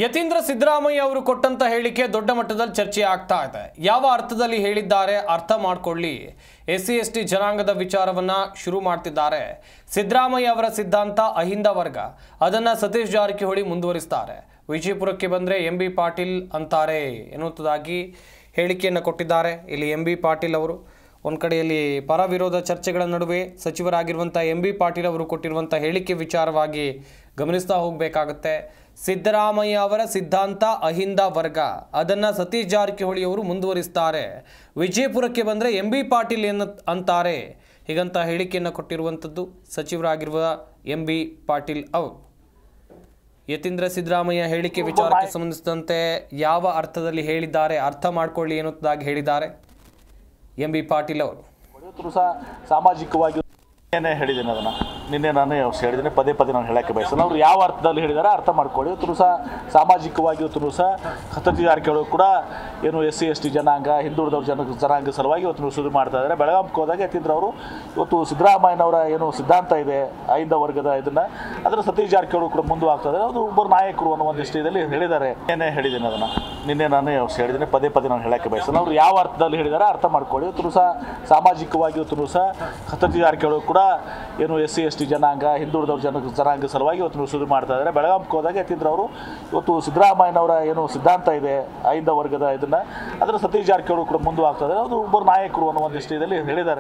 ಯತೀಂದ್ರ ಸಿದ್ದರಾಮಯ್ಯ ಅವರು ಕೊಟ್ಟಂತ ಹೇಳಿಕೆ ದೊಡ್ಡ ಮಟ್ಟದಲ್ಲಿ ಚರ್ಚೆ ಆಗ್ತಾ ಇದೆ. ಯಾವ ಅರ್ಥದಲ್ಲಿ ಹೇಳಿದ್ದಾರೆ ಅರ್ಥ ಮಾಡ್ಕೊಳ್ಳಿ. ಎಸ್ಸಿ ಎಸ್ಟಿ ಜನಾಂಗದ ವಿಚಾರವನ್ನ ಶುರು ಮಾಡ್ತಿದ್ದಾರೆ. ಸಿದ್ದರಾಮಯ್ಯ ಅವರ ಸಿದ್ಧಾಂತ ಅಹಿಂದ ವರ್ಗ, ಅದನ್ನ ಸತೀಶ್ ಜಾರಕಿಹೊಳಿ ಮುಂದುವರಿಸ್ತಾರೆ. ವಿಜಯಪುರಕ್ಕೆ ಬಂದ್ರೆ ಎಂಬಿ ಪಾಟೀಲ್ ಅಂತಾರೆ ಎನ್ನುವುದಾಗಿ ಹೇಳಿಕೆಯನ್ನು ಕೊಟ್ಟಿದ್ದಾರೆ. ಇಲ್ಲಿ ಎಂಬಿ ಪಾಟೀಲ್ ಅವರು ಒಂದು ಕಡೆಯಲ್ಲಿ ಪರ ವಿರೋಧ ಚರ್ಚೆಗಳ ನಡುವೆ ಸಚಿವರಾಗಿರುವಂಥ ಎಂಬಿ ಪಾಟೀಲ್ ಅವರು ಕೊಟ್ಟಿರುವಂಥ ಹೇಳಿಕೆ ವಿಚಾರವಾಗಿ ಗಮನಿಸ್ತಾ ಹೋಗಬೇಕಾಗುತ್ತೆ. ಸಿದ್ದರಾಮಯ್ಯ ಅವರ ಸಿದ್ಧಾಂತ ಅಹಿಂದ ವರ್ಗ, ಅದನ್ನು ಸತೀಶ್ ಜಾರಕಿಹೊಳಿ ಅವರು ಮುಂದುವರಿಸ್ತಾರೆ. ವಿಜಯಪುರಕ್ಕೆ ಬಂದರೆ ಎಂಬಿ ಪಾಟೀಲ್ ಅಂತಾರೆ ಹೀಗಂತ ಹೇಳಿಕೆಯನ್ನು ಕೊಟ್ಟಿರುವಂಥದ್ದು ಸಚಿವರಾಗಿರುವ ಎಂಬಿ ಪಾಟೀಲ್ ಅವರು. ಯತೀಂದ್ರ ಸಿದ್ದರಾಮಯ್ಯ ಹೇಳಿಕೆ ವಿಚಾರಕ್ಕೆ ಸಂಬಂಧಿಸಿದಂತೆ ಯಾವ ಅರ್ಥದಲ್ಲಿ ಹೇಳಿದ್ದಾರೆ ಅರ್ಥ ಮಾಡ್ಕೊಳ್ಳಿ ಎನ್ನುವುದಾಗಿ ಹೇಳಿದ್ದಾರೆ ಎಂಬಿ ಪಾಟೀಲ್ ಅವರು. ಸಾಮಾಜಿಕವಾಗಿ ಹೇಳಿದ್ದೇನೆ, ಅದನ್ನು ನಿನ್ನೆ ನಾನು ಹೇಳಿದ್ದೇನೆ, ಪದೇ ಪದೇ ನಾನು ಹೇಳಕ್ಕೆ ಬಯಸಲ್ಲ. ಅವರು ಯಾವ ಅರ್ಥದಲ್ಲಿ ಹೇಳಿದ್ದಾರೆ ಅರ್ಥ ಮಾಡ್ಕೊಳ್ಳಿ. ಇವತ್ತು ಸಾಮಾಜಿಕವಾಗಿ ಸತೀಶ್ ಜಾರಕಿಹೊಳಿ ಕೂಡ ಏನು ಎಸ್ಸಿ ಎಸ್ಟಿ ಜನಾಂಗ, ಹಿಂದುಳಿದವ್ರ ಜನಾಂಗ ಸಲುವಾಗಿ ಇವತ್ತು ಶುರು ಮಾಡ್ತಾ ಇದ್ದಾರೆ. ಬೆಳಗಾವಿಗೆ ಹೋದಾಗ ಯತೀಂದ್ರ ಅವರು ಇವತ್ತು ಸಿದ್ದರಾಮಯ್ಯನವರ ಏನು ಸಿದ್ಧಾಂತ ಇದೆ ಅಹಿಂದ ವರ್ಗದ ಇದನ್ನು ಅದನ್ನು ಸತೀಶ್ ಜಾರಕಿಹೊಳಿ ಕೂಡ ಮುಂದುವರಿಸ್ತಾ ಇದ್ದಾರೆ. ಅದು ಒಬ್ಬರು ನಾಯಕರು ಅನ್ನೋ ಒಂದು ದೃಷ್ಟಿಯಲ್ಲಿ ಹೇಳಿದ್ದಾರೆ. ಏನೇ ಹೇಳಿದ್ದೇನೆ, ಅದನ್ನು ನಿನ್ನೆ ನಾನು ಹೇಳಿದ್ದೇನೆ, ಪದೇ ಪದೇ ನಾನು ಹೇಳಕ್ಕೆ ಬಯಸಲ್ಲ. ಅವರು ಯಾವ ಅರ್ಥದಲ್ಲಿ ಹೇಳಿದ್ದಾರೆ ಅರ್ಥ ಮಾಡ್ಕೊಳ್ಳಿ. ಇವತ್ತು ಸಾಮಾಜಿಕವಾಗಿ ಸತೀಶ್ ಜಾರಕಿಹೊಳಿ ಕೂಡ ಏನು ಎಸ್ಸಿ ಎಸ್ಟಿ ಜನಾಂಗ, ಹಿಂದುಳಿದವ್ರ ಜನಾಂಗ ಸಲುವಾಗಿ ಇವತ್ತು ಶುರು ಮಾಡ್ತಾ ಇದ್ದಾರೆ. ಬೆಳಗಾವಿಗೆ ಹೋದಾಗ ಯತೀಂದ್ರ ಅವರು ಇವತ್ತು ಸಿದ್ದರಾಮಯ್ಯನವರ ಏನು ಸಿದ್ಧಾಂತ ಇದೆ ಅಹಿಂದ ವರ್ಗದ ಇದನ್ನು ಅದನ್ನು ಸತೀಶ್ ಜಾರಕಿಹೊಳಿ ಕೂಡ ಮುಂದುವರಿಸ್ತಾ ಇದ್ದಾರೆ. ಅದು ಒಬ್ಬರು ನಾಯಕರು ಅನ್ನೋ ಒಂದು ದೃಷ್ಟಿಯಲ್ಲಿ ಹೇಳಿದ್ದಾರೆ.